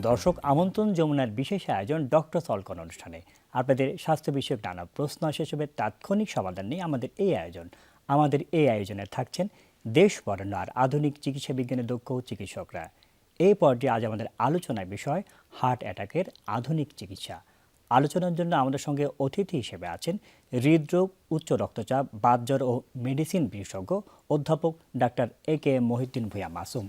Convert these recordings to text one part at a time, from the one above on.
দর্শক, আমন্ত্রণ যমুনার বিশেষ আয়োজন ডক্টর সলকন অনুষ্ঠানে। আপনাদের স্বাস্থ্য বিষয়ক নানা প্রশ্ন সেসবের তাৎক্ষণিক সমাধান নিয়ে আমাদের এই আয়োজনে থাকছেন দেশ বরেণ্য আর আধুনিক চিকিৎসা বিজ্ঞানে দক্ষ চিকিৎসকরা। এই পর্যায়ে আজ আমাদের আলোচনার বিষয় হার্ট অ্যাটাকের আধুনিক চিকিৎসা। আলোচনার জন্য আমাদের সঙ্গে অতিথি হিসেবে আছেন হৃদরোগ, উচ্চ রক্তচাপ, বাতজ্বর ও মেডিসিন বিশেষজ্ঞ অধ্যাপক ডাক্তার এ.কে.এম. মহিউদ্দিন ভূঁইয়া মাসুম।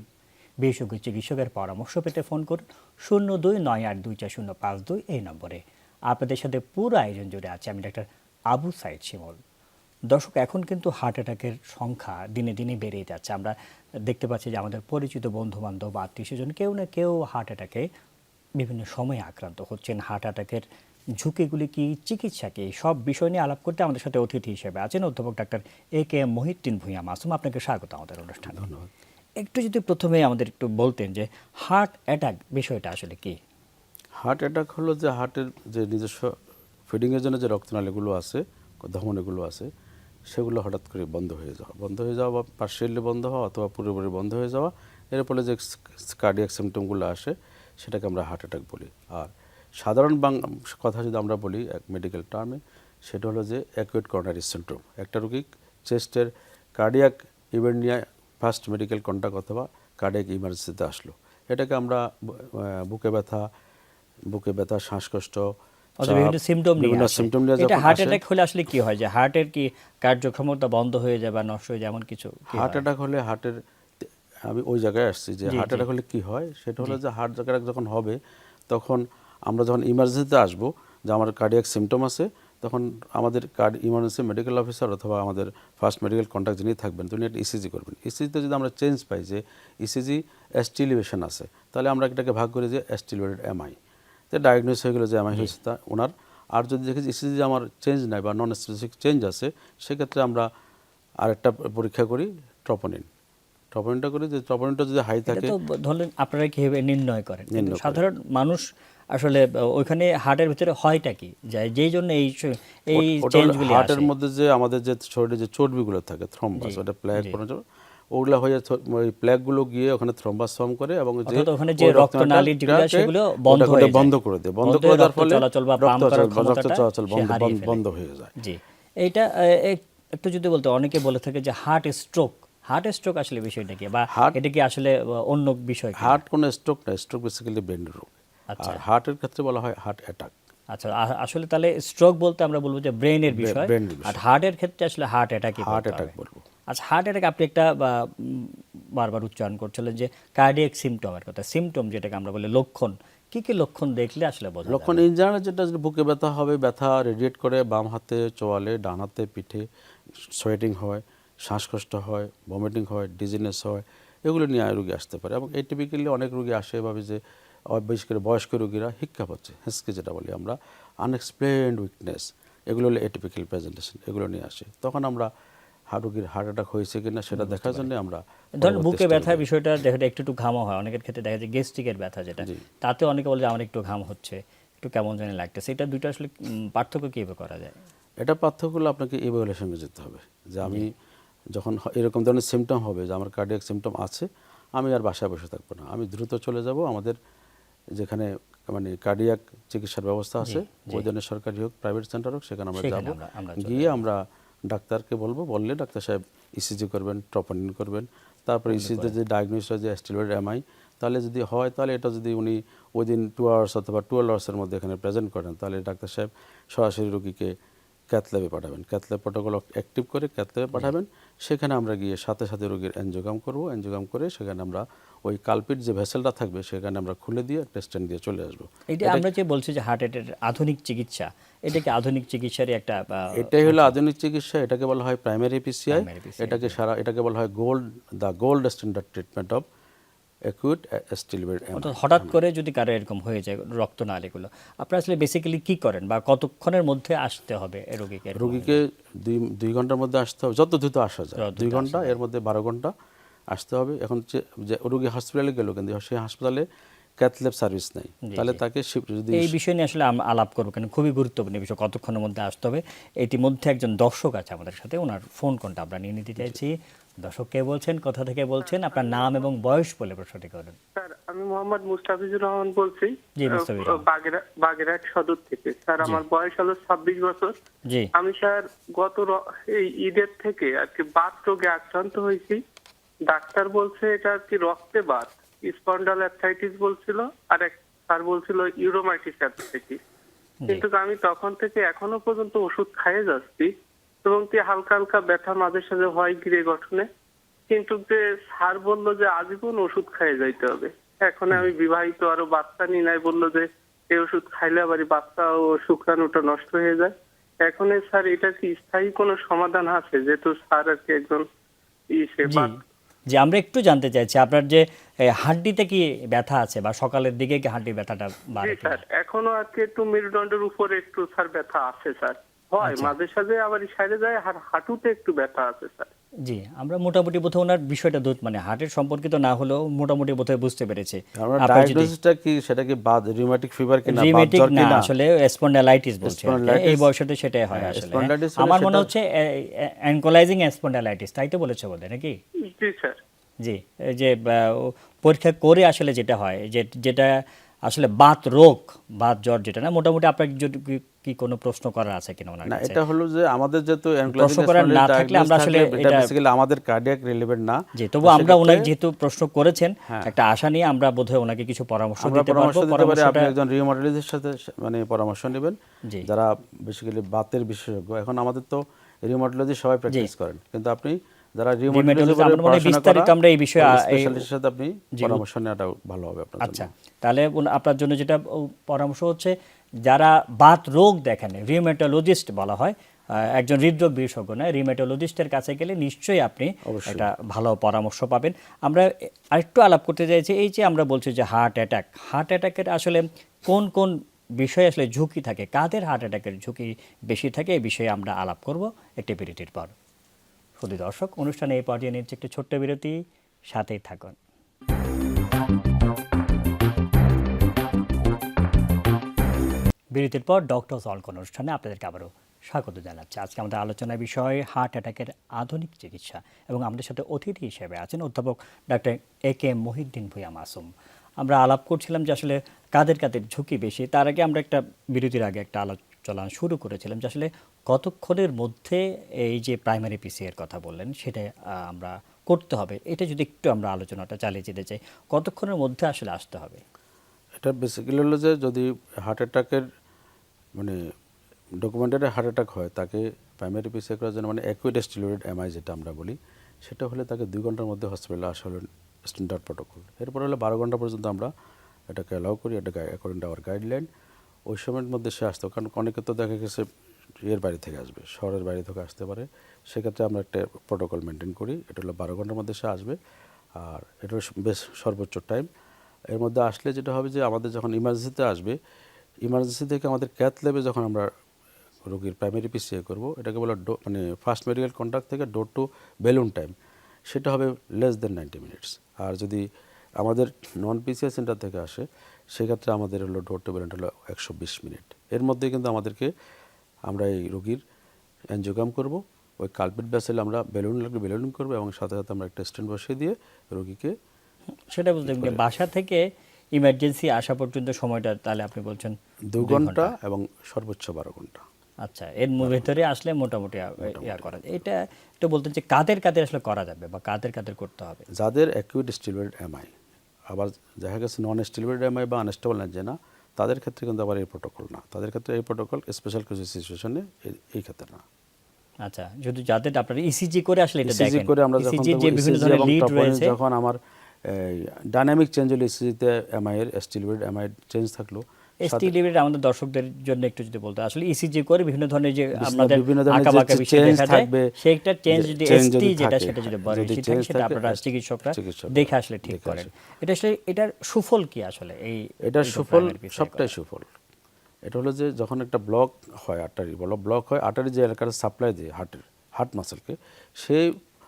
বিশেষজ্ঞ চিকিৎসকের পরামর্শ পেতে ফোন করুন 0298240552 এই নম্বরে। আপনাদের সাথে পুরো আয়োজন জুড়ে আছে আমি ডাক্তার আবু সাইদ শিমুল। দর্শক, এখন কিন্তু হার্ট অ্যাটাকের সংখ্যা দিনে দিনে বেড়েই যাচ্ছে। আমরা দেখতে পাচ্ছি যে আমাদের পরিচিত বন্ধুবান্ধব বা আত্মীয়স্বজন কেউ না কেউ হার্ট অ্যাটাকে বিভিন্ন সময়ে আক্রান্ত হচ্ছেন। হার্ট অ্যাটাকের ঝুঁকিগুলি কি, চিকিৎসা কি, সব বিষয় নিয়ে আলাপ করতে আমাদের সাথে অতিথি হিসেবে আছেন অধ্যাপক ডাক্তার এ.কে.এম. মহিউদ্দিন ভূঁইয়া মাসুম। আপনাকে স্বাগত আমাদের অনুষ্ঠানে। ধন্যবাদ। একটু যদি প্রথমে আমাদের একটু বলতেন যে হার্ট অ্যাটাক বিষয়টা আসলে কি? হার্ট অ্যাটাক হলো যে হার্টের যে নিজস্ব ফিডিংয়ের জন্য যে রক্তনালীগুলো আছে, ধমনীগুলো আছে, সেগুলো হঠাৎ করে বন্ধ হয়ে যাওয়া বা পার্শিয়ালি বন্ধ হওয়া অথবা পুরোপুরি বন্ধ হয়ে যাওয়া। এর ফলে যে কার্ডিয়াক সিমটমগুলো আসে সেটাকে আমরা হার্ট অ্যাটাক বলি। আর সাধারণ কথা যদি আমরা বলি এক মেডিকেল টার্মে, সেটা হলো যে অ্যাকুয়েট করোনারি সিনড্রোম। একটা রোগী চেস্টের কার্ডিয়াক ইভেন্ট নিয়ে ফার্স্ট মেডিকেল কন্টাক্ট অথবা কার্ডিয়াক ইমার্জেন্সিতে আসলো, এটাকে আমরা বুকে ব্যথা, শ্বাসকষ্ট, বিভিন্ন সিমটম নিয়ে এটা হার্ট অ্যাটাক হলে আসলে কি হয়, যে হার্টের কি কার্যক্ষমতা বন্ধ হয়ে যায় বা নষ্ট হয়ে যায় এমন কিছু? হার্ট অ্যাটাক হলে আমি ওই জায়গায় আসছি যে হার্ট অ্যাটাক হলে কি হয়, সেটা হলো যে হার্ট অ্যাটাক যখন হবে তখন আমরা যখন ইমার্জেন্সিতে আসবো, যে আমার কার্ডিয়াক সিমটম আছে, তখন আমাদের ইমার্জেন্সি মেডিকেল অফিসার অথবা আমাদের ফার্স্ট মেডিকেল কন্ট্যাক্ট যিনি থাকবেন তিনি একটা ইসিজি করবেন। ইসিজিতে যদি আমরা চেঞ্জ পাই যে ইসিজি এসটি এলিভেশন আছে, তাহলে আমরা এটাকে ভাগ করি যে এসটি এলিভেটেড এমআই, তো ডায়াগনোস হয়ে গেলো যে এমআই হয়েছে তা ওনার। আর যদি দেখি ইসিজি আমার চেঞ্জ নাই বা নন স্পেসিফিক চেঞ্জ আছে, সেক্ষেত্রে আমরা আরেকটা পরীক্ষা করি, ট্রপনিনটা করি। যে ট্রপনিনটা যদি হাই থাকে, ধরলেন আপনারা কিভাবে নির্ণয় করেন? সাধারণ মানুষ আসলে ওইখানে হার্টের ভিতরে হয়টা কি যায়, যেই জন্য এই চেঞ্জগুলি আসে? হার্টের মধ্যে যে আমাদের যে শরীরে যে চর্বিগুলো থাকে, থ্রম্বাস, ওটা প্লেগ, ওগুলা হয়ে ওই প্লেগগুলো গিয়ে ওখানে থ্রম্বাস ফর্ম করে এবং ওখানে যে রক্তনালী সেগুলো বন্ধ করে দেয়। বন্ধ করে দেওয়ার ফলে রক্ত চলাচল বন্ধ হয়ে যায়। জি, এইটা একটু যদি বলতে, অনেকে বলে থাকে যে হার্ট স্ট্রোক আসলে বিষয়টা কি, বা এটা কি আসলে অন্য বিষয়? হার্ট কোনো স্ট্রোক না, স্ট্রোক বেসিক্যালি ব্রেন রোগ। আর হার্টের ক্ষেত্রে বলা হয় হার্ট অ্যাটাক। আচ্ছা, আসলে তাহলে স্ট্রোক বলতে আমরা বলবো যে ব্রেনের বিষয়, আর হার্টের ক্ষেত্রে আসলে হার্ট অ্যাটাক বলবো। আচ্ছা, হার্ট অ্যাটাক আপনি একটা বারবার উচ্চারণ করছিলেন যে কার্ডিয়াক সিমটমের কথা। সিমটম যেটাকে আমরা বলি লক্ষণ, কি কি লক্ষণ দেখলে আসলে বোঝা যায়? লক্ষণ ইন জেনারেল যেটা বুকে ব্যথা হবে, ব্যথা রেডিয়েট করে বাম হাতে চোয়ালে, ডান হাতে পিঠে, সোয়েটিং হয়, শ্বাসকষ্ট হয়, ভমিটিং হয়, ডিজিনেস হয়, এগুলো নিয়ে রোগী আসতে পারে। এবং এটিপিক্যালি অনেক রোগী আসে এভাবে যে বিশেষ করে বয়স্ক রোগীরা হিক্কাপ হচ্ছে, হেঁচকে যেটা বলি আমরা, আনএক্সপ্লেইনড উইকনেস, এগুলো হলো এটিপিক্যাল প্রেজেন্টেশন, এগুলো নিয়ে আসে। তখন আমরা রোগীর হার্ট অ্যাটাক হয়েছে কিনা সেটা দেখার জন্য আমরা ধরুন বুকে ব্যথার বিষয়টা দেখা যায় একটু ঘামও হয়, অনেকের ক্ষেত্রে দেখা যায় গ্যাস্ট্রিকের ব্যথা, যেটা তাতে অনেকে বলে যে আমার একটু ঘাম হচ্ছে, একটু কেমন জানি লাগতেছে। এটা দুটো আসলে পার্থক্য কীভাবে করা যায়? এটা পার্থক্যগুলো আপনাকে ইভ্যালুয়েশনে যেতে হবে। যে আমি যখন এরকম ধরনের সিমটম হবে যে আমার কার্ডিয়াক সিমটম আছে, আমি আর বাসায় বসে থাকবো না, আমি দ্রুত চলে যাব আমাদের যেখানে মানে কার্ডিয়াক চিকিৎসার ব্যবস্থা আছে, ওই ধরনের সরকারি হোক প্রাইভেট সেন্টার হোক, সেখানে আমরা যাব। গিয়ে আমরা ডাক্তারকে বললে ডাক্তার সাহেব ইসিজি করবেন, ট্রপনিন করবেন, তারপর ইসিজিতে যে ডায়াগনোস হয় যে অ্যাস্টিলয়েড এমআই, তাহলে যদি হয়, তাহলে এটা যদি উনি উইদিন 2 আওয়ার্স অথবা 12 আওয়ার্সের মধ্যে এখানে প্রেজেন্ট করেন, তাহলে ডাক্তার সাহেব সরাসরি রোগীকে ক্যাথল্যাবে পাঠাবেন, ক্যাথল্যাব প্রোটোকল অ্যাক্টিভ করে ক্যাথল্যাবে পাঠাবেন। সেখানে আমরা গিয়ে সাথে সাথে রোগীর এনজিওগ্রাম করব, এনজিওগ্রাম করে সেখানে আমরা ওই কালপিট যে ভেসেলটা থাকবে সেখানে আমরা খুলে দিয়ে টেস্টেন দিয়ে চলে আসবো। এটা আমরা যে বলছি যে হার্ট অ্যাটাকের আধুনিক চিকিৎসা, এটা কি আধুনিক চিকিৎসারই একটা? এটাই হলো আধুনিক চিকিৎসা। এটাকে বলা হয় প্রাইমারি পিসিআই। এটাকে বলা হয় gold standard treatment of acute ST elevated MI. হঠাৎ করে যদি কারো এরকম হয়ে যায় রক্তনালীগুলো, আপনারা আসলে বেসিক্যালি কি করেন বা কতক্ষণের মধ্যে আসতে হবে রোগীকে? 2 ঘন্টার মধ্যে আসতে হবে, যত দ্রুত আসা যায়। 2 ঘন্টা, এর মধ্যে 12 ঘন্টা আসতে হবে। এখন যে রোগী হসপিটালে গেল, কিন্তু সেই হাসপাতালে ক্যাথল্যাব সার্ভিস নেই, তাহলে তাকে যদি এই বিষয় নিয়ে আসলে আলাপ করবো, কেন খুবই গুরুত্বপূর্ণ বিষয়, কতক্ষণের মধ্যে আসতে হবে। ইতিমধ্যে একজন দর্শক আছে আমাদের সাথে, ওনার ফোন কোনটা আমরা নিতে চাইছি। দর্শক কে বলছেন, কোথা থেকে বলছেন, আপনার নাম এবং বয়স বলে প্রশ্নটি করুন। স্যার, আমি মোহাম্মদ মুস্তাফিজুর রহমান বলছি, জি, মুস্তাফিজুর রহমান। বাগেরহাট সদর থেকে। স্যার, আমার বয়স হলো 26 বছর। জি, আমি স্যার এই ঈদের থেকে আর কি বাত রোগে আক্রান্ত হয়েছি। ডাক্তার বলছে এটা আর কি রক্তে বাত, স্পন্ডালাইটিস বলছিল, আর এক স্যার বলছিল ইউরোমাইটিস অ্যাপসাইটিস। জি, কিন্তু আমি তখন থেকে এখনো পর্যন্ত ওষুধ খাইয়ে যাচ্ছি, এবং কি হালকা হালকা ব্যথা মাঝে সাঝে হয় গিরে গঠনে। কিন্তু যে স্যার বললো যে আজীবন ওষুধ খাইয়ে যাইতে হবে। এখন আমি বিবাহিত, আরো বাচ্চা নি নাই, বললো যে এই ওষুধ খাইলে আবার এই বাচ্চা ও শুক্রাণুটা নষ্ট হয়ে যায়। এখন স্যার এটা কি স্থায়ী কোনো সমাধান আছে? যেহেতু স্যার আর কি একজন জি, জি, আমরা একটু জানতে চাইছি আপনার যে হাড্ডিতে কি ব্যথা আছে বা সকালের দিকে কি হাড্ডি ব্যথাটা জি বাড়ে স্যার, কিনা? এখনো আর কি একটু মেরুদণ্ডের উপরে একটু স্যার ব্যথা আছে স্যার, হয় আচ্ছা। মাঝে সাঝে, আবার সাইডে যায়, আর হাঁটুতে একটু ব্যথা আছে স্যার। জি, আমরা মোটামুটি বোধহয় ওনার বিষয়টা মানে হার্টের সম্পর্কিত না হলেও মোটামুটি বোধহয় বুঝতে পেরেছি। আমরা আপনার যদি ডায়াগনোসিসটা কি, সেটা কি বাত রিউমেটিক ফিভার কিনা, বাত রিমেটিক জ্বর না, কিনা? আসলে স্পন্ডালাইটিস বলছে আর কি। Spondylitis- এই বয়সটাতে সেটাই হয় হ্যাঁ, আসলে। spondylitis হলে আমার মনে সেটা- হচ্ছে অ্যানকোলাইজিং স্পন্ডালাইটিস, তাই তো বলেছে বোধহয় নাকি? জি স্যার। জি, এই যে পরীক্ষা করে আসলে যেটা হয়, যেটা আসলে বাত রোগ, বাত জ্বর যেটা না, মোটামুটি আপনার যদি কি কোনো প্রশ্ন করার আছে কিনা ওনার না, কাছে? এটা হলো যে আমাদের যেহেতু প্রশ্ন করার না থাকলে আমরা আসলে এটা এটা বেসিক্যালি আমাদের কার্ডিয়াক রিলেভেন্ট না। জি, তবু আমরা ওনাকে যেহেতু প্রশ্ন করেছেন, হ্যাঁ। একটা আশা নিয়ে আমরা বোধহয় ওনাকে কিছু পরামর্শ আমরা দিতে পরামর্শ পারবো। দিতে পারি, আপনি পরামর্শটা একজন রিউমাটোলজিস্টের সাথে মানে পরামর্শ নেবেন, জি, যারা বেসিক্যালি বাতের বিশেষজ্ঞ। এখন আমাদের তো রিউমাটোলজি সবাই প্র্যাকটিস করেন, কিন্তু আপনি যারা রিউমাটোলজি রিউমাটোলজি উপরে আমার মনে হয় পড়াশোনা বিস্তারিত আমরা এই বিষয়ে স্পেশালিস্টের সাথে আপনি পরামর্শ নেওয়াটা ভালো হবে আপনার জন্য। আচ্ছা, তাহলে আপনার জন্য যেটা পরামর্শ হচ্ছে, যারা বাত রোগ দেখেন, রিউমেটোলজিস্ট বলা হয়, একজন হৃদরোগ বিশেষজ্ঞ নয়, রিউমেটোলজিস্টের কাছে গেলে নিশ্চয়ই আপনি একটা ভালো পরামর্শ পাবেন। আমরা আরেকটু আলাপ করতে চাইছি, এই যে আমরা বলছি যে হার্ট অ্যাটাকের আসলে কোন কোন বিষয়ে আসলে ঝুঁকি থাকে, কাদের হার্ট অ্যাটাকের ঝুঁকি বেশি থাকে, এই বিষয়ে আমরা আলাপ করব একটি বিরতির পর। শুধু দর্শক, অনুষ্ঠানে এই পর্যায়ে নিচ্ছে একটি ছোট্ট বিরতি, সাথেই থাকুন। বিরতির পর ডক্টর সলক অনুষ্ঠানে আপনাদেরকে আবারও স্বাগত জানাচ্ছি। আজকে আমাদের আলোচনার বিষয় হার্ট অ্যাটাকের আধুনিক চিকিৎসা, এবং আমাদের সাথে অতিথি হিসেবে আছেন অধ্যাপক ডাক্তার এ.কে. মহিউদ্দিন ভূঁইয়া মাসুম। আমরা আলাপ করছিলাম যে আসলে কাদের ঝুঁকি বেশি। তার আগে আমরা বিরতির আগে একটা আলোচনা শুরু করেছিলাম যে আসলে কতক্ষণের মধ্যে এই যে প্রাইমারি পিসিআর কথা বললেন, সেটা আমরা করতে হবে। এটা যদি একটু আমরা আলোচনাটা চালিয়ে যেতে চাই, কতক্ষণের মধ্যে আসলে আসতে হবে? এটা বেসিক্যালি হলো যে যদি হার্ট অ্যাটাকের মানে ডকুমেন্টারি হার্ট অ্যাটাক হয়, তাকে প্রাইমারি পিসিআর করার জন্য মানে অ্যাকুইট স্টেরয়েড এমআই যেটা আমরা বলি, সেটা হলে তাকে 2 ঘন্টার মধ্যে হসপিটালে আসা হলো স্ট্যান্ডার্ড প্রোটোকল। এরপর হলে 12 ঘন্টা পর্যন্ত আমরা এটাকে অ্যালাউ করি, এটা অ্যাকর্ডিং টু আওয়ার গাইডলাইন। ওই সময়ের মধ্যে সে আসতো, কারণ অনেকে তো দেখা গেছে এর বাইরে থেকে আসবে, শহরের বাইরে থেকে আসতে পারে। সেক্ষেত্রে আমরা একটা প্রোটোকল মেনটেন করি, এটা হলো 12 ঘন্টার মধ্যে সে আসবে। আর এটা বেশ সর্বোচ্চ টাইম। এর মধ্যে আসলে যেটা হবে যে আমাদের যখন ইমার্জেন্সিতে আসবে, ইমার্জেন্সি থেকে আমাদের ক্যাথ ল্যাবে যখন আমরা রোগীর প্রাইমারি পিসিআর করবো, এটাকে বলা মানে ফার্স্ট মেডিকেল কন্ট্যাক্ট থেকে ডোর টু বেলুন টাইম, সেটা হবে লেস দেন 90 মিনিটস। আর যদি আমাদের নন পিসিআর সেন্টার থেকে আসে, সেক্ষেত্রে আমাদের হলো ডোর টু বেলুন হলো 120 মিনিট। এর মধ্যে কিন্তু আমাদেরকে আমরা এই রোগীর অ্যানজিওগ্রাম করবো, ওই কালপিট ভেসেলে আমরা বেলুনিং করবো, এবং সাথে সাথে আমরা একটা স্টেন্ট বসিয়ে দিয়ে রোগীকে সেটা বলতে বাসা থেকে ইমার্জেন্সি আসা পর্যন্ত সময়টা তাহলে আপনি বলছেন 2 ঘন্টা এবং সর্বোচ্চ 12 ঘন্টা। আচ্ছা, এর ভেতরে আসলে মোটামুটি ইয়া করা যায়। এটা একটু বলতেন যে কাদের আসলে করা যাবে বা কাদের করতে হবে? যাদের অ্যাকিউট স্টিলয়েড এমআই, আবার দেখা গেছে নন স্টিলয়েড এমআই বা আনস্টেবল অ্যাঞ্জিনা, তাদের ক্ষেত্রে কিন্তু আবার এই প্রোটোকল না। তাদের ক্ষেত্রে এই প্রোটোকল স্পেশাল কিছু সিচুয়েশনে, এই ক্ষেত্রে না। আচ্ছা, যদি যাদের আপনারা ইসিজি করে আসলে এটা ইসিজি দেখেন, করে আমরা যখন ইসিজি যে বিভিন্ন ধরনের লিড রয়েছে, যখন আমার ডাইনামিক চেঞ্জ হলো ইসিজিতে এমআই এর স্টিলয়েড এমআই চেঞ্জ থাকলো, এসটি লিমিট আমাদের দর্শকদের জন্য একটু যদি বলতে, আসলে ইসিজি করে বিভিন্ন ধরনের যে আমাদের বিভিন্ন ধরনের আঁকা বাঁকা যে বিষয় change দেখা যায়, থাকবে, সেইটা চেঞ্জ যদি change এসটি যদি যেটা থাকে, সেটা যদি বড় যদি বেশি থাকে, change সেটা থাকে, আপনারা চিকিৎসকরা চিকিৎসকরা দেখে আসলে ঠিক দেখে করেন। আসে। এটা আসলে এটার সুফল কি আসলে? এটার সুফল সবটাই সুফল। এটা হলো যে যখন একটা ব্লক হয়, ব্লক হয় আর্টারি যে এলাকার সাপ্লাই দিয়ে হার্ট মাসেলকে, সেই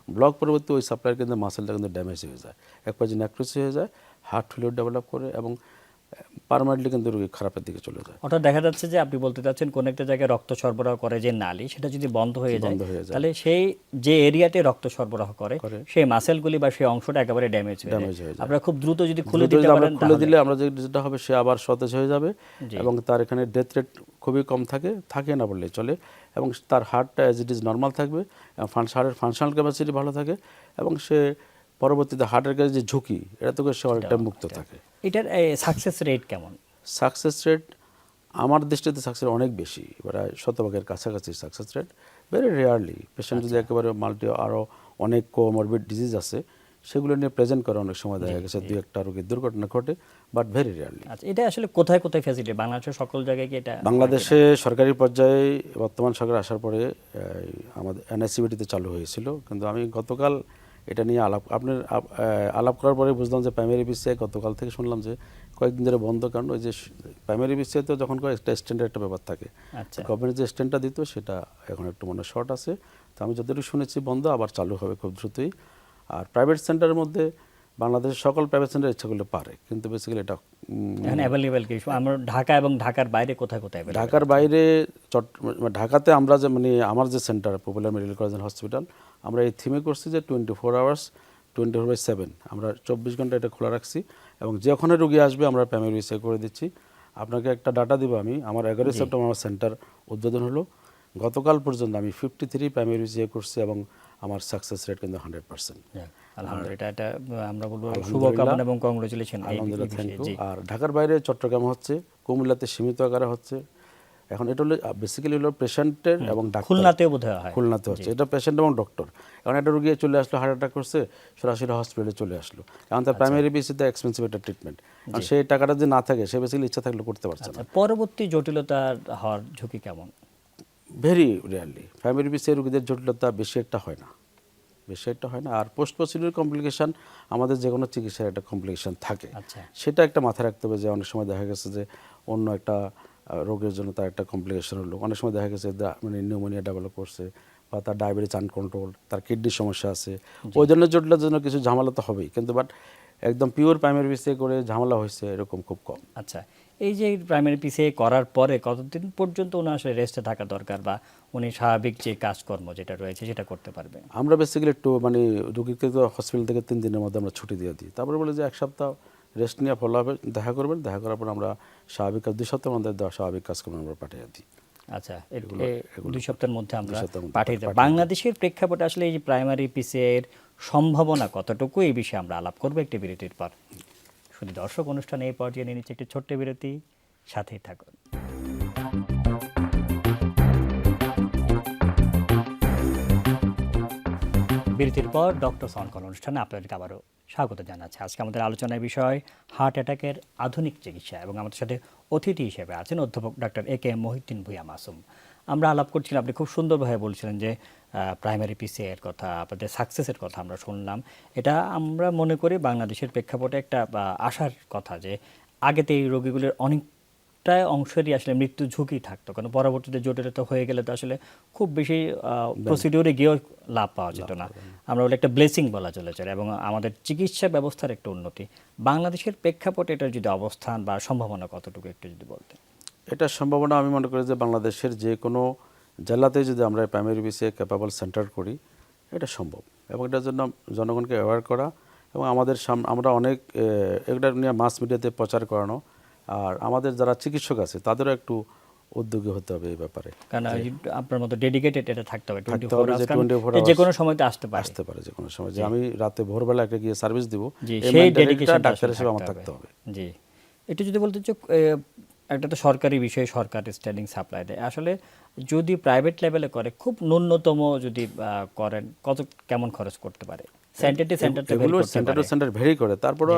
ব্লক পরবর্তী ওই সাপ্লাই কিন্তু মাসেলটা কিন্তু ড্যামেজ হয়ে যায়, এক পর্যায়ে নেক্রোসিস হয়ে যায়, হার্ট ফেলিওর ডেভেলপ করে, এবং পার্মানেন্টলি কিন্তু রোগী খারাপের দিকে চলে যায়। ওটা দেখা যাচ্ছে যে আপনি বলতে চাচ্ছেন কোন একটা জায়গায় রক্ত সরবরাহ করে যে নালী, সেটা যদি বন্ধ হয়ে যায় তাহলে সেই যে এরিয়াতে রক্ত সরবরাহ করে সেই মাসেলগুলি বা সেই অংশটা একেবারে ড্যামেজ হয়ে যায়। আপনারা খুব দ্রুত যদি খুলে দ্রুত দিতে যদি আমরা পারেন খুলে দিলে আমরা যেটা হবে সে আবার সতেজ হয়ে যাবে জি। এবং তার এখানে ডেথ রেট খুবই কম থাকে না বললেই চলে, এবং তার হার্টটা অ্যাজ ইট ইজ নর্মাল থাকবে এবং হার্টের ফাংশনাল ক্যাপাসিটি ভালো থাকে এবং সে পরবর্তীতে হার্টের কাছে যে ঝুঁকি এটা থেকে সে অনেকটা মুক্ত থাকে। এটার সাকসেস রেট কেমন? সাকসেস রেট আমার দৃষ্টিতে সাকসেস অনেক বেশি, প্রায় 100% কাছাকাছি success rate. Very rarely patient যদি একেবারে আরও অনেক কোমরবিড ডিজিজ আছে সেগুলো নিয়ে প্রেজেন্ট করে অনেক সময় দেখা গেছে 2-1টা রোগীর দুর্ঘটনা ঘটে, বাট ভেরি রেয়ারলি। আচ্ছা, এটা আসলে কোথায় কোথায় ফ্যাসিলিটি বাংলাদেশের সকল জায়গায় কি এটা? বাংলাদেশে সরকারি পর্যায়ে বর্তমান সরকার আসার পরে আমাদের এনআইসিবিটিতে চালু হয়েছিল, কিন্তু আমি গতকাল এটা নিয়ে আলাপ করার পরে বুঝলাম যে প্রাইমারি বিসিআই গতকাল থেকে শুনলাম যে কয়েকদিন ধরে বন্ধ, কারণ ওই যে প্রাইমারি বিসিআই তো যখন একটা স্ট্যান্ডের একটা ব্যাপার থাকে, আচ্ছা, গভর্নমেন্ট যে স্ট্যান্ডটা দিত সেটা এখন একটু মনে শর্ট আছে। তো আমি যতটুকু শুনেছি বন্ধ, আবার চালু হবে খুব দ্রুতই। আর প্রাইভেট সেন্টারের মধ্যে বাংলাদেশের সকল প্রাইভেট সেন্টার ইচ্ছা করলে পারে, কিন্তু বেসিক্যালি এটা এখন অ্যাভেলেবেল কি আমরা ঢাকা এবং ঢাকার বাইরে কোথায় কোথায় available? ঢাকার বাইরে ঢাকাতে আমরা যে আমার যে centre popular medical college and hospital, আমরা এই থিমে করছি যে 24 আওয়ার্স 24/7 আমরা 24 ঘন্টা এটা খোলা রাখছি এবং যখন রোগী আসবে আমরা প্রাইমারি বিসিআই করে দিচ্ছি। আপনাকে একটা ডাটা দিব আমি, আমার 11 সেপ্টেম্বর আমার সেন্টার উদ্বোধন হলো, গতকাল পর্যন্ত আমি 53 প্রাইমারি বিসিআই করছি এবং আমার সাকসেস রেট কিন্তু 100%। আলহামদুলিল্লাহ, এটা আমরা বলবো শুভকামনা এবং কংগ্রেচুলেশন। আলহামদুলিল্লাহ, থ্যাংক ইউ। আর ঢাকার বাইরে চট্টগ্রাম হচ্ছে, কুমিল্লাতে সীমিত আকারে হচ্ছে। এখন এটা হলো বেসিক্যালি হলো পেশেন্টের এবং ডাক্তার। খুলনাতেও বোধহয় হয়। খুলনাতে হচ্ছে, এটা পেশেন্ট এবং ডক্টর। এখন একটা রোগী চলে আসলো, হার্ট অ্যাটাক করছে, সরাসরি হসপিটালে চলে আসলো, এখন তার প্রাইমারি বিসিতে এক্সপেন্সিভ একটা ট্রিটমেন্ট, আর সেই টাকাটা যদি না থাকে সে বেসিক্যালি ইচ্ছা থাকলে করতে পারছে না। পরবর্তী জটিলতা হওয়ার ঝুঁকি কেমন? ভেরি রেয়ারলি প্রাইমারি বিসি রোগীদের জটিলতা বেশি একটা হয় না। আর পোস্ট প্রসিডিউর কমপ্লিকেশন আমাদের যে কোনো চিকিৎসার একটা কমপ্লিকেশন থাকে, আচ্ছা, সেটা একটা মাথায় রাখতে হবে যে অনেক সময় দেখা গেছে যে অন্য একটা রোগের জন্য তার একটা কমপ্লিকেশন হলো, অনেক সময় দেখা গেছে মানে নিউমোনিয়া ডেভেলপ করছে বা তার ডায়াবেটিস আনকন্ট্রোল, তার কিডনির সমস্যা আছে, ওই জন্য জটিলতার জন্য কিছু ঝামেলা তো হবেই, কিন্তু বাট একদম পিওর প্রাইমারি বিসি করে ঝামেলা হয়েছে এরকম খুব কম। আচ্ছা, এই যে প্রাইমারি পিসিআই করার পরে কতদিন পর্যন্ত উনি আসলে রেস্টে থাকা দরকার বা উনি স্বাভাবিক যে কাজকর্ম যেটা রয়েছে সেটা করতে পারবে? আমরা বেসিক্যালি একটু মানে রোগীকে তো হসপিটাল থেকে 3 দিনের মধ্যে আমরা ছুটি দিয়ে দিই, তারপরে বলে যে 1 সপ্তাহ রেস্ট নিয়ে ফলো হবে, দেখা করবেন, দেখা করার পর আমরা স্বাভাবিক কাজ 2 সপ্তাহের মধ্যে স্বাভাবিক কাজকর্ম আমরা পাঠিয়ে দিই। আচ্ছা, 2 সপ্তাহের মধ্যে আমরা 2 সপ্তাহের মধ্যে পাঠিয়ে দেব। বাংলাদেশের প্রেক্ষাপটে আসলে এই যে প্রাইমারি পিসিআই এর সম্ভাবনা কতটুকু, এই বিষয়ে আমরা আলাপ করবো একটি বিরতির পর। শুধু দর্শক, অনুষ্ঠানে এই পর্যায়ে নিয়ে নিচ্ছে একটি ছোট্ট বিরতি, সাথেই থাকুন। বিরতির পর ডক্টর সনকন অনুষ্ঠানে আপনাদেরকে আবারও স্বাগত জানাচ্ছি। আজকে আমাদের আলোচনার বিষয় হার্ট অ্যাটাকের আধুনিক চিকিৎসা এবং আমাদের সাথে অতিথি হিসেবে আছেন অধ্যাপক ডক্টর এ.কে মহিউদ্দিন ভূঁইয়া মাসুম। আমরা আলাপ করছিলাম, আপনি খুব সুন্দরভাবে বলছিলেন যে প্রাইমারি পিসিআই এর কথা, আপনাদের সাকসেসের কথা আমরা শুনলাম। এটা আমরা মনে করি বাংলাদেশের প্রেক্ষাপটে একটা আশার কথা যে আগেতে এই রোগীগুলির অনেকটা অংশেরই আসলে মৃত্যু ঝুঁকি থাকতো, কারণ পরবর্তীতে জটিলতা হয়ে গেলে তো আসলে খুব বেশি প্রসিডিওরে গিয়েও লাভ পাওয়া যেত না। আমরা বলে একটা ব্লেসিং বলা চলে এবং আমাদের চিকিৎসা ব্যবস্থার একটা উন্নতি। বাংলাদেশের প্রেক্ষাপটে এটার যদি অবস্থান বা সম্ভাবনা কতটুকু একটু যদি বলতেন। এটার সম্ভাবনা আমি মনে করি যে বাংলাদেশের যে কোনো জেলাতে যদি আমরা প্রাইমারি বিসিআই ক্যাপাবল সেন্টার করি এটা সম্ভব, এবং এটার জন্য জনগণকে অ্যাওয়্যার করা এবং আমরা অনেক এটা নিয়ে মাস মিডিয়াতে প্রচার করানো, আর আমাদের যারা চিকিৎসক আছে তাদেরও একটু উদ্যোগী হতে হবে এই ব্যাপারে, কারণ আপনার মতো ডেডিকেটেড এটা থাকতে হবে, 24 24 যে কোনো সময়তে আসতে পারে যে কোনো সময়, যে আমি রাতে ভোরবেলা একটা গিয়ে সার্ভিস দিব, সেই ডেডিকেশন ডাক্তার হিসেবে আমার থাকতে হবে। জি, এটা যদি বলতে চাই, একটা তো সরকারি বিষয়, সরকার স্ট্যান্ডিং সাপ্লাই দেয়, আসলে যদি প্রাইভেট লেভেলে করে খুব ন্যূনতম যদি করেন কেমন খরচ করতে পারে? সেন্টার ভেরি করে, তারপরে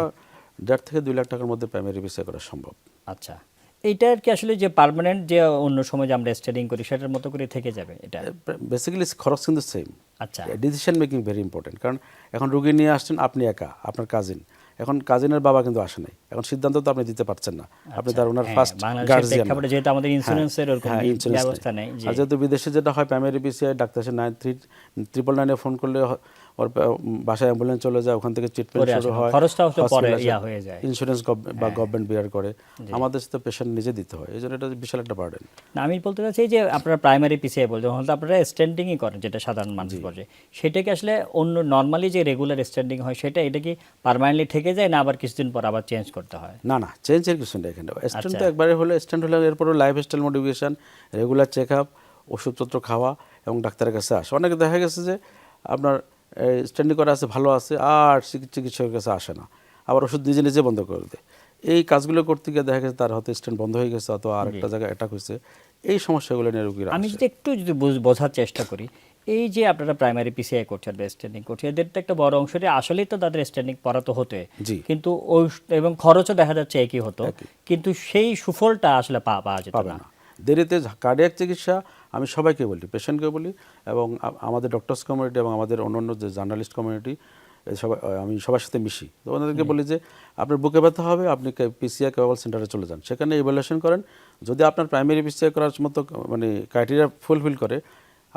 1.5 থেকে 2 লাখ টাকার মধ্যে প্রাইমারি বিসিআই করা সম্ভব। আচ্ছা, এইটার কি আসলে যে পার্মানেন্ট যে অন্য সময় যে আমরা স্টাডিং করি সেটার মতো করে থেকে যাবে? এটা বেসিক্যালি খরচ কিন্তু সেম। আচ্ছা, ডিসিশন মেকিং ভেরি ইম্পর্টেন্ট, কারণ এখন রোগী নিয়ে আসছেন আপনি একা, আপনার কাজিন, এখন কাজিনের বাবা কিন্তু আসে নাই, এখন সিদ্ধান্ত তো আপনি দিতে পারছেন না, আপনি তার ওনার ফার্স্ট গার্জিয়ান, যেহেতু আমাদের ইন্স্যুরেন্সের এরকম ব্যবস্থা নেই। আর যেহেতু বিদেশে যেটা হয় প্রাইমারি বিসিআই ডাক্তার এসে 999 ফোন করলে বাসায় অ্যাম্বুলেন্স চলে যায়, ওখান থেকে ট্রিটমেন্ট পরে শুরু আসে না। হয়, খরচটা হচ্ছে পরে hospital আসে, ইয়া হয়ে যায়। ইন্স্যুরেন্স বা গভর্নমেন্ট বিয়ার করে, আমাদের সাথে পেশেন্ট নিজে দিতে হয়, এই জন্য এটা বিশাল একটা বার্ডেন। না, আমি বলতে চাচ্ছি যে আপনারা প্রাইমারি পিসিআই বলতে যখন তো আপনারা স্ট্যান্ডিংই করেন, যেটা সাধারণ মানুষ বলে, সেটা কি আসলে অন্য নর্মালি যে রেগুলার স্ট্যান্ডিং হয় সেটা এটা কি পার্মানেন্টলি থেকে যায় না আবার কিছুদিন পর আবার চেঞ্জ করতে হয়? না না, চেঞ্জের কিছু নেই এখানে। স্ট্যান্ড তো একবারে হলে স্ট্যান্ড হলে এরপরে lifestyle modification, regular check up, ওষুধপত্র খাওয়া এবং ডাক্তারের কাছে আসে। অনেকে দেখা গেছে যে আপনার স্ট্যান্ডিং করা আছে, ভালো আছে, আর চিকিৎসকের কাছে আসে না, আবার ওষুধ নিজে নিজে বন্ধ করে দেয়। এই কাজগুলো করতে গিয়ে দেখা গেছে তার হয়তো স্ট্যান্ড বন্ধ হয়ে গেছে অথবা আরেকটা জায়গায় অ্যাটাক হয়েছে। এই সমস্যাগুলো নিয়ে রোগীরা আমি আসে। যদি একটু যদি বোঝার চেষ্টা করি, এই যে আপনারা প্রাইমারি পিসিআই করছেন বা স্ট্যান্ডিং করছেন, এদের তো একটা বড় অংশটি আসলেই তো তাদের স্ট্যান্ডিং পড়া তো হতে, জি। কিন্তু ওই এবং খরচও দেখা যাচ্ছে একই হতো, কিন্তু সেই সুফলটা আসলে পাওয়া যেত পাবে না। না। দেরিতে কার্ডিয়াক চিকিৎসা আমি সবাইকে বলি, পেশেন্টকে বলি, এবং আমাদের ডক্টরস কমিউনিটি এবং আমাদের অন্যান্য যে জার্নালিস্ট কমিউনিটি সবাই, আমি সবার সাথে মিশি, তো ওনাদেরকে বলি যে আপনার বুকে ব্যথা হবে, আপনি পিসিআই কেবল সেন্টারে চলে যান, সেখানে ইভ্যালুয়েশন করেন, যদি আপনার প্রাইমারি পিসিআই করার মতো মানে ক্রাইটেরিয়া ফুলফিল করে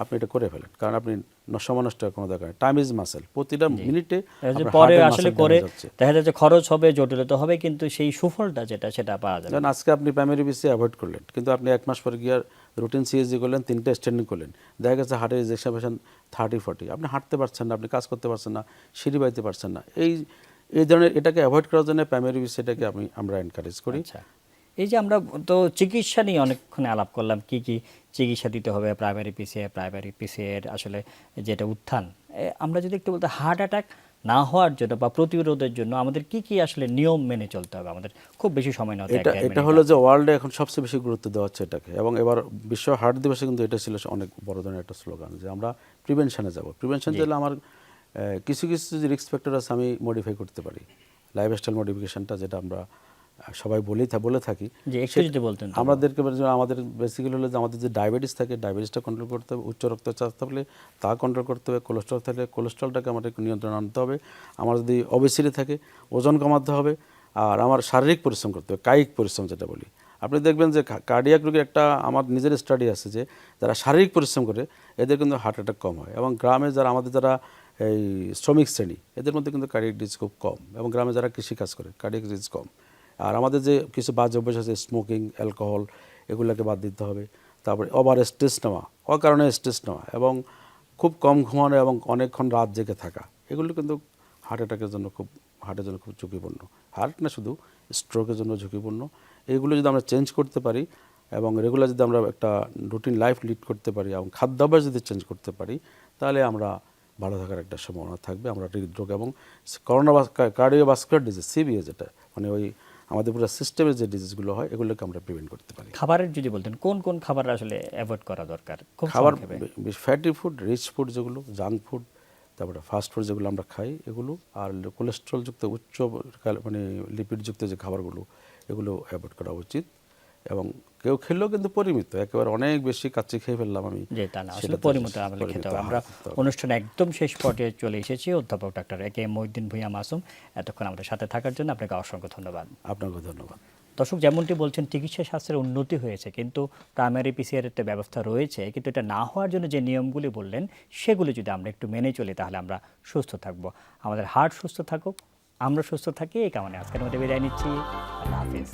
আপনি এটা করে ফেলেন, কারণ আপনি সময় নষ্ট করার কোনো দরকার নেই। টাইম ইজ মাসেল, প্রতিটা মিনিটে পরে আসলে করে দেখা যাচ্ছে খরচ হবে, জটিলতা হবে, কিন্তু সেই সুফলটা যেটা সেটা পাওয়া যাবে। যেমন আজকে আপনি প্রাইমারি পিসি অ্যাভয়েড করলেন, কিন্তু আপনি 1 মাস পরে গিয়ে রুটিন সিএসজি করলেন, 3টা স্ট্যান্ডিং করলেন, দেখা গেছে হার্টের রিজেকশন পেশেন্ট 30-40, আপনি হাঁটতে পারছেন না, আপনি কাজ করতে পারছেন না, সিঁড়ি বাইতে পারছেন না। এই ধরনের এটাকে অ্যাভয়েড করার জন্য প্রাইমারি পিসি এটাকে আমরা এনকারেজ করি। আচ্ছা, এই যে আমরা তো চিকিৎসা নিয়ে অনেকক্ষণ আলাপ করলাম, কি কি চিকিৎসা দিতে হবে প্রাইমারি পিসিআই এর আসলে যেটা উত্থান, আমরা যদি একটু বলতে হার্ট অ্যাটাক না হওয়ার জন্য বা প্রতিরোধের জন্য আমাদের কি কি আসলে নিয়ম মেনে চলতে হবে? আমাদের খুব বেশি সময় না, এটা হলো যে ওয়ার্ল্ডে এখন সবচেয়ে বেশি গুরুত্ব দেওয়া হচ্ছে এটাকে, এবং এবার বিশ্ব হার্ট দিবসে কিন্তু এটা ছিল অনেক বড় ধরনের একটা স্লোগান যে আমরা প্রিভেনশনে যাব। প্রিভেনশন যেটা আমার কিছু কিছু যে রিস্ক ফ্যাক্টর আছে আমি মডিফাই করতে পারি, লাইফস্টাইল মডিফিকেশনটা যেটা আমরা সবাই বলে থাকি, যে একটু যদি বলতেন তো। আমাদের বেসিক্যালি হলো যে আমাদের যে ডায়াবেটিস থাকে, ডায়াবেটিসটা কন্ট্রোল করতে হবে, উচ্চ রক্তচাপ থাকলে তা কন্ট্রোল করতে হবে, কোলেস্ট্রল থাকলে কোলেস্ট্রলটাকে আমাদের নিয়ন্ত্রণ আনতে হবে, আমার যদি ওবেসিটি থাকে ওজন কমাতে হবে, আর আমার শারীরিক পরিশ্রম করতে হবে, কায়িক পরিশ্রম যেটা বলি। আপনি দেখবেন যে কার্ডিয়াক রোগীর একটা আমার নিজের স্টাডি আছে যে যারা শারীরিক পরিশ্রম করে এদের কিন্তু হার্ট অ্যাটাক কম হয়, এবং গ্রামে যারা এই শ্রমিক শ্রেণী এদের মধ্যে কিন্তু কার্ডিয়াক ডিজিজ খুব কম, এবং গ্রামে যারা কৃষিকাজ করে কার্ডিয়াক ডিজিজ কম। আর আমাদের যে কিছু বাজে অভ্যাস আছে, স্মোকিং, অ্যালকোহল, এগুলোকে বাদ দিতে হবে। তারপরে ওভার স্ট্রেস নেওয়া, অকারণে স্ট্রেস নেওয়া, এবং খুব কম ঘুমানো এবং অনেকক্ষণ রাত জেগে থাকা, এগুলো কিন্তু হার্টের জন্য খুব ঝুঁকিপূর্ণ। হার্ট না, শুধু স্ট্রোকের জন্য ঝুঁকিপূর্ণ। এগুলো যদি আমরা চেঞ্জ করতে পারি এবং রেগুলার যদি আমরা একটা রুটিন লাইফ লিড করতে পারি এবং খাদ্যাভ্যাস যদি চেঞ্জ করতে পারি, তাহলে আমরা ভালো থাকার একটা সম্ভাবনা থাকবে। আমরা হৃদরোগ এবং কার্ডিওভাস্কুলার ডিজিজ, সিবিএ, যেটা মানে ওই আমাদের পুরো সিস্টেমের যে ডিজিজগুলো হয় এগুলোকে আমরা প্রিভেন্ট করতে পারি। খাবারের যদি বলতেন কোন কোন খাবার আসলে অ্যাভয়েড করা দরকার? খাবার ফ্যাটি ফুড, রিচ ফুড যেগুলো, জাঙ্ক ফুড, তারপরে ফাস্ট ফুড যেগুলো আমরা খাই এগুলো, আর কোলেস্ট্রলযুক্ত উচ্চ মানে লিপিডযুক্ত যে খাবারগুলো এগুলো অ্যাভয়েড করা উচিত। এবং কেউ খেলেও কিন্তু পরিমিত, একেবারে অনেক বেশি কাচ্চি খেয়ে ফেললাম আমি, যে তা না, আসলে পরিমিত আমাদের খেতে হবে। আমরা অনুষ্ঠানে একদম শেষ পর্যায়ে চলে এসেছি। অধ্যাপক ডাক্তার এ.কে.এম. মহিউদ্দিন ভূঁইয়া মাসুম, এতক্ষণ আমাদের সাথে থাকার জন্য আপনাকে অসংখ্য ধন্যবাদ। আপনাকে ধন্যবাদ। দর্শক, যেমনটি বলছেন চিকিৎসা শাস্ত্রের উন্নতি হয়েছে, কিন্তু প্রাইমারি পিসিআর এর ব্যবস্থা রয়েছে, কিন্তু এটা না হওয়ার জন্য যে নিয়মগুলি বললেন সেগুলি যদি আমরা একটু মেনে চলি তাহলে আমরা সুস্থ থাকব। আমাদের হার্ট সুস্থ থাকুক, আমরা সুস্থ থাকি, এই কারণে আজকের মধ্যে বিদায় নিচ্ছি। আল্লাহ হাফিজ।